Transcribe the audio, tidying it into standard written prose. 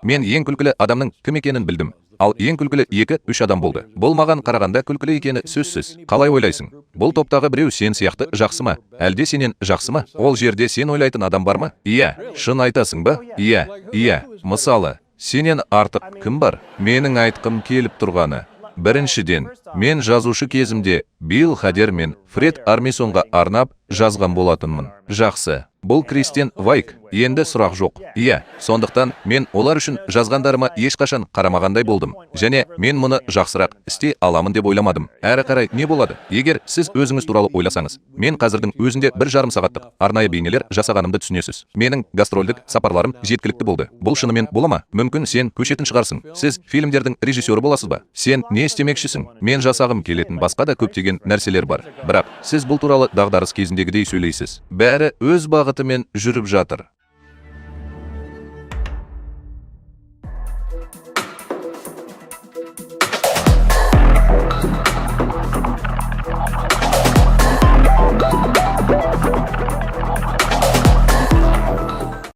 Мен ең күлкілі адамның кім екенін білдім. Ал ең күлкілі 2-3 адам болды. Бұл маған қарағанда күлкілі екені сөзсіз. Қалай ойлайсың? Бұл топтағы біреу сен сияқты жақсы ма? Әлде сенен жақсы ма? Ол жерде сен ойлайтын адам бар ма? Иә, шын айтасың ба? Иә. Мысалы, сенен артық кім бар? Менің айтқым келіп тұрғаны. Біріншіден, мен жазушы кезімде Билл Хадер мен Фред Армисонға арнап жазған болатынмын. Жақсы. Бұл Кристен Вайк. Енді сұрақ жоқ. Иә, сондықтан мен олар үшін жазғандарыма ешқашан қарамағандай болдым. Және мен мұны жақсырақ істей аламын деп ойламадым. Әрі қарай не болады? Егер сіз өзіңіз туралы ойласаңыз, мен қазірдің өзінде 1,5 сағаттық арнайы бейнелер жасағанымды түсінесіз. Менің гастрольдік сапарларым жеткілікті болды. Бұл шынымен бола ма? Мүмкін сен көшетін шығарсың. Сіз фильмдердің режиссері боласыз ба? Сен не істемекшісің? Мен жасағым келетін басқа да көптеген нәрселер бар. Бірақ сіз бұл туралы дағдарыс кезіндегідей сөйлейсіз. Бәрі өз бағытымен жүріп жатыр.